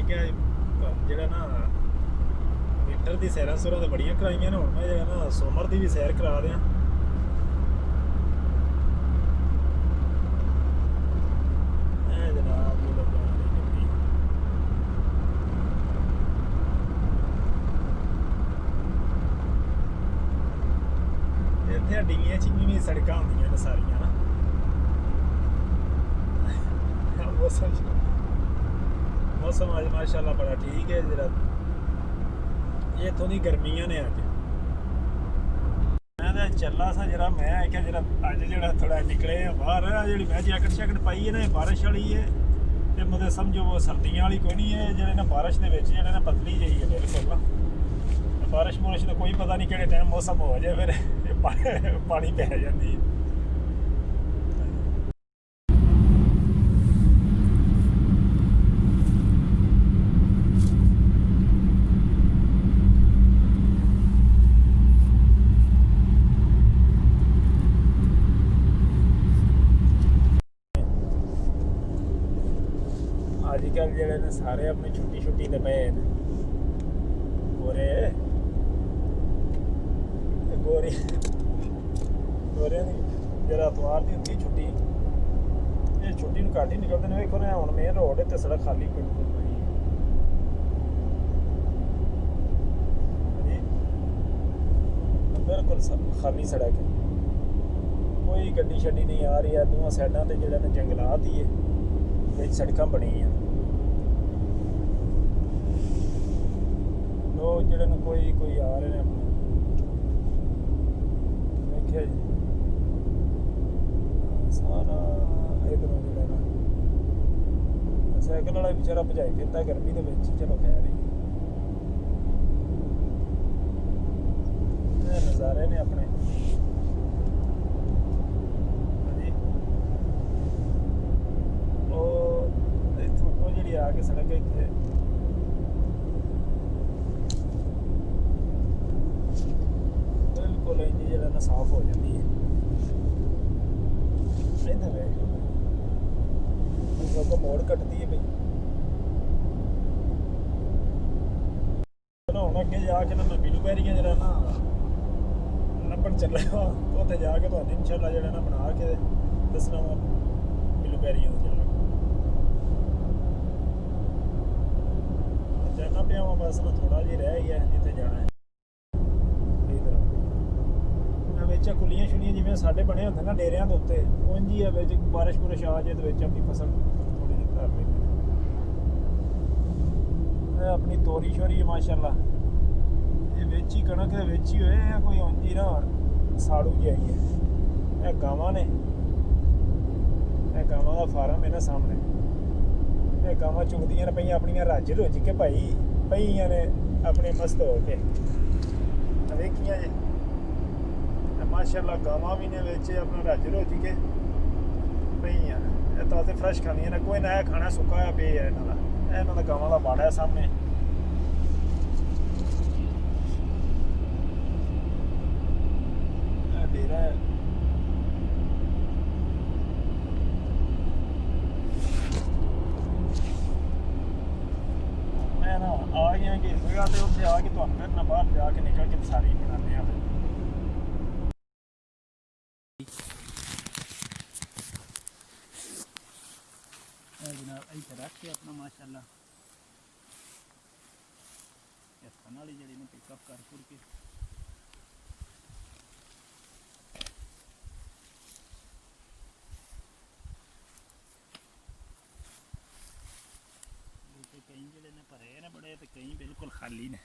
क्या ਜਿਹੜਾ ਨਾ ਮੀਟਰ ਦੀ ਸੈਰਾਂ ਸੁਰਾਂ ਤਾਂ ਬੜੀਆਂ ਕਰਾਈਆਂ ਨੇ। ਹੁਣ ਮੈਂ ਜਿਹੜਾ ਨਾ ਸੋਮਰ ਦੀ ਵੀ ਸੈਰ ਕਰਾ ਦਿਆਂ। ਇਹ ਜਨਾਬ ਜੀ ਲੱਗਣ ਵਾਲੀ ਗੱਡੀ। ਇੱਥੇ ਡੀਆਂ ਚਿੰਗੀਆਂ ਸੜਕਾਂ ਹੁੰਦੀਆਂ ਨੇ ਸਾਰੀਆਂ ਨਾ। मौसम आज माशाल्लाह बड़ा ठीक है। जरा ये थोड़ी गर्मियां ने अज मैं चला सा जरा मैं क्या जरा अज जो थोड़ा निकले बाहर जी मैं जैकट शैकट पाई है ना बारिश वाली है तो मतलब समझो वो सर्दियों वाली कोई नहीं है। जो ना बारिश के जो ना पतली जी है बिल्कुल। बारिश बुरिश का कोई पता नहीं कि टाइम मौसम हो जाए फिर पानी पै जाती है। अजकल जोड़े ने सारे अपनी छुट्टी छुट्टी ते पे गोरे गोरे गोरे जरा अतवार की होंगी छुट्टी। ये छुट्टी में घट ही निकलते हैं। वेखो ना हम मेन रोड है तो सड़क खाली बिल्कुल पई बिल्कुल खाली सड़क है। कोई गड्डी शड्डी नहीं आ रही है। दोनों साइडों से जो जंगलात ही है सड़क बनी है। लोग जोड़े कोई कोई आ रहे हैं अपने देखिए जी सारा इधरों जो ना साइकिल वाला बेचारा भजाई फिरता गर्मी के चलो खैर ही नज़ारे ने अपने। आगे सड़क है इतने बिल्कुल इंज जो ना साफ हो जाती है। तो मोड़ कटती है भाई। चलो हम अगे जाके ना मैं ब्लूबेरियां जरा ना लभन चले उत्थे जाके तो इंशाल्लाह जो ना बना के दसना वा ब्लूबेरियां चल जाना पिया वहाँ बस ना थोड़ा जी रह गया जिते जाना है। बिच खुलियां शुलियां जिवें साडे बने होंदे ना डेरियां दे उत्ते उंज ही है। बिच बारिश बुरिश आ जाए तो बिच अपनी फसल थोड़ी जी कर लेंगे। अपनी तोरी शोरी है माशाल्लाह। ये बिच ही कणक दे बिच ही होए या कोई उंज ही ना साड़ू जी आई है। ये गावां ने गावां दा फार्म है ना सामने। गावां चुगदियां पईयां अपनियां रज रुज के भाई पईयां ने अपने मस्त हो के वेखियां जी माशाल्लाह। गावां भी ने विच अपना रज रुज के पईयां ताज़े फ्रैश खानियां ने। कोई नया खाना सुक्का होया पे है इन्हां दा गावां दा बाड़ा है सामने। डेरा है आ गया कि इस जगह से उत्थे आके तो फिर ना बाहर जाके निकल के सारी बनाने हैं। जनाब इधर रख के अपना माशाल्लाह इस वाली जी ने पिकअप कर के कई जोड़े ने भरे ने बड़े तो कई बिल्कुल खाली ने।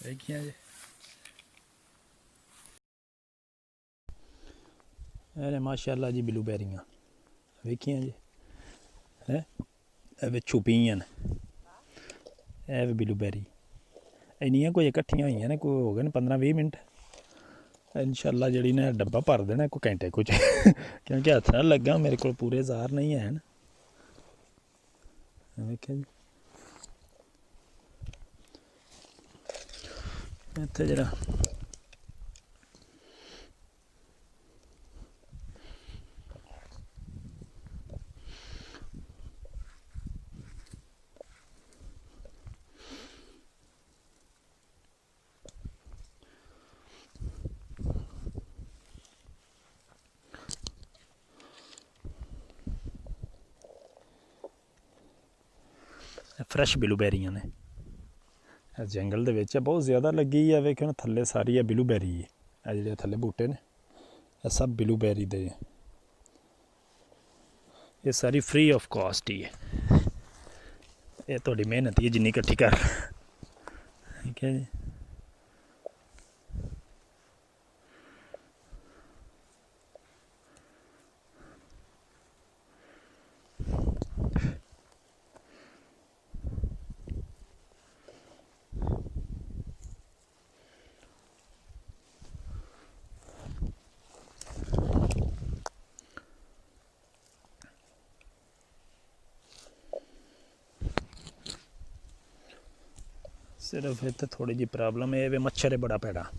देखिए जी अरे माशाल्लाह जी ब्लूबेरियां वेखियां जी है छुपियां ने। ब्लूबेरी इन्नियां कोई इकट्ठियां हुई ने कोई हो गए 15-20 मिनट। इंशाल्लाह जी ने डब्बा भर देना कोई घंटे कुछ क्योंकि हथ ना लगा मेरे को पूरे जार नहीं है वेख्या जी इत्थे जरा फ्रैश ब्लूबेरियां ने जंगल दे विच बहुत ज़्यादा लगी है वेखो थल्ले सारी है ब्लूबेरी है जिहड़े थल्ले बूटे ने सब ब्लूबेरी दे ये सारी फ्री ऑफ कॉस्ट ही है ये थोड़ी मेहनत ही जिन्नी इकट्ठी कर ठीक है जी सिर्फ इतने थोड़ी जी प्रॉब्लम है वे मच्छर है बड़ा पैड़ा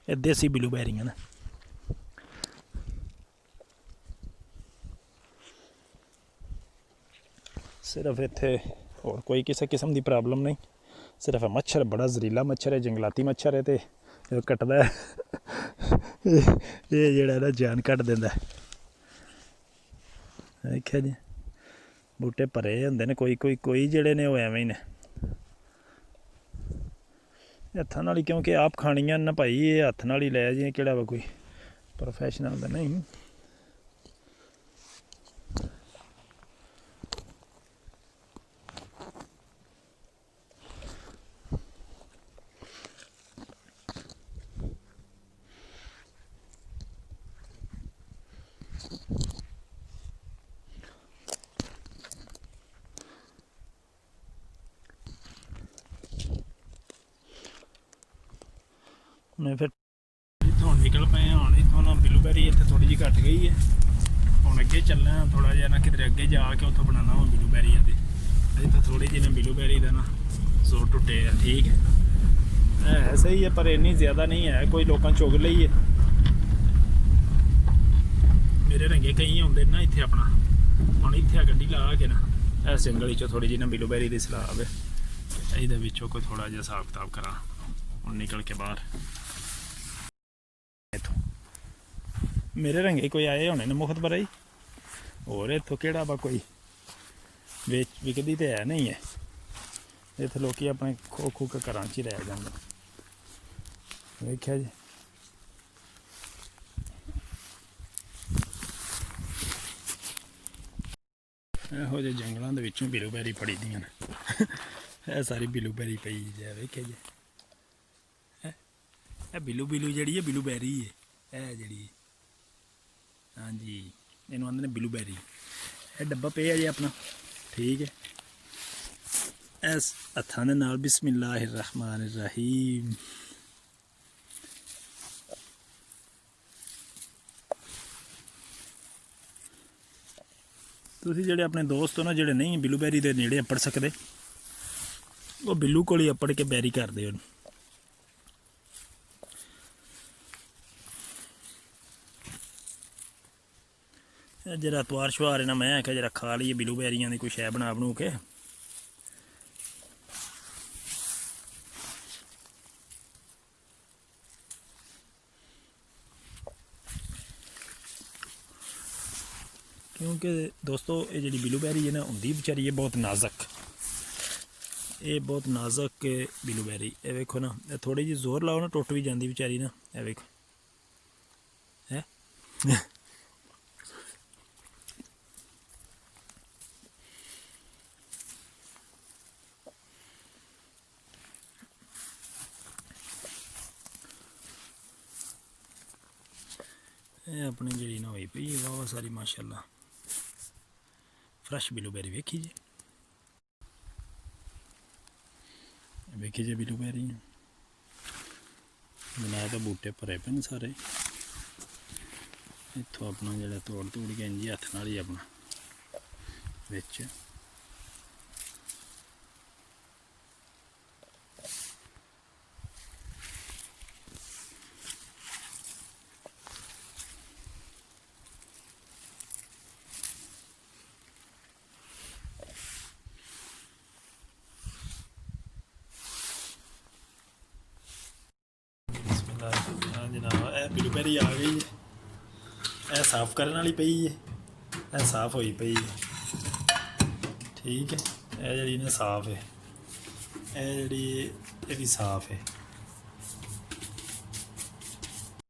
ये देसी ब्लूबेरियां ना सिर्फ इत्थे और कोई किसी किस्म की प्रॉब्लम नहीं सिर्फ मच्छर बड़ा जहरीला मच्छर है जंगलाती मच्छर है तो कटदा है ये जेड़ा ना जान कट दिंदा है देखिया जी बूटे भरे होंदे ने कोई जेड़े ने एवें ही ने हत्थां नाल क्योंकि आप खानियां ना भाई ये हत्थ नाल ही लै जी केड़ा वा कोई प्रोफैशनल तो नहीं मैं फिर इतों निकल पे हम इतों ना ब्लूबेरी इतने थोड़ी जी घट गई है हम अगे चलना थोड़ा जहा ना किधर अगे जाके उतो बनाना वा ब्लूबेरी के इतने थोड़ी जी ने ब्लूबेरी का ना जोर टुटे है ठीक है सही है पर इन्नी ज़्यादा नहीं है कोई लोग चुग ली है मेरे रंगे कई आते ना इतने अपना हम इतने गड्डी ला के ना इस जंगल चो थोड़ी जी ना ब्लूबेरी की सलाह है ये कोई थोड़ा जहा हिसाब किताब करा हम निकल के बाहर मेरे रंगे कोई आए होने ने मुफ्त बराई और इतों केड़ा बा कोई विकदी तो है नहीं है इतने लोग अपने खो खो के घर च ही रह जाते देखिया जी ਇਹੋ ਜਿਹੇ ਜੰਗਲਾਂ ਦੇ ਵਿੱਚੋਂ ਬਲੂਬੈਰੀ ਫੜੀ ਦੀਆਂ ਨੇ ਇਹ ਸਾਰੀ ਬਲੂਬੈਰੀ ਪਈ ਜੇ ਵੇਖਿਆ ਜੀ ਇਹ ਬਿਲੂ ਜਿਹੜੀ ਹੈ ਬਲੂਬੈਰੀ ਹੈ ਇਹ ਜਿਹੜੀ ਹਾਂਜੀ ਇਹਨੂੰ ਆਂਦੇ ਨੇ ਬਲੂਬੈਰੀ ਇਹ ਡੱਬਾ ਪਿਆ ਜੀ ਆਪਣਾ ਠੀਕ ਹੈ ਇਸ ਹੱਥਾਂ ਦੇ ਨਾਲ ਬਿਸਮਿਲ੍ਲਾਹਿਰ ਰਹਿਮਾਨਿਰ ਰਹੀਮ ਤੁਸੀਂ ਜਿਹੜੇ ਆਪਣੇ ਦੋਸਤ ਹੋ ਨਾ ਜਿਹੜੇ ਨਹੀਂ ਬਲੂਬੈਰੀ ਦੇ ਨੇੜੇ ਅੱਪੜ ਸਕਦੇ ਉਹ ਬਿੱਲੂ ਕੋਲ ਹੀ ਅੱਪੜ ਕੇ ਬੈਰੀ ਕਰਦੇ ਉਹਨੂੰ जरा तवार शुआर ना मैं आख्या जरा खा लीए ब्लूबेरियां की कोई शै बना बनू के क्योंकि दोस्तों ये जी ब्लूबेरी है ना होंगी बेचारी ये बहुत नाजुक ब्लूबेरी ये वेखो ना थोड़ी जी जोर लाओ ना टुट भी जाती बेचारी ना ये वेखो है ਇਹ ਆਪਣੀ ਜਿਹੜੀ ਨਾ ਹੋਈ ਪਈ ਵਾਹ ਸਾਰੀ ਮਾਸ਼ਾਅੱਲਾ ਫਰੈਸ਼ ਬਲੂਬੈਰੀ ਵੇਖੀ ਜੀ ਬਲੂਬੈਰੀ ਬਣਾ ਤਾਂ ਬੂਟੇ ਭਰੇ ਪਏ ਨੇ ਸਾਰੇ ਇੱਥੋਂ ਆਪਣਾ ਜਿਹੜਾ ਤੋੜ ਕੇ ਇੰਜੀ ਹੱਥ ਨਾਲ ਹੀ ਆਪਣਾ ਵਿੱਚ जनाब ब्लूबेरी आ गई है यह साफ करने वाली पई है यह साफ हुई पई है ठीक है यह जी साफ है यह जी भी साफ है।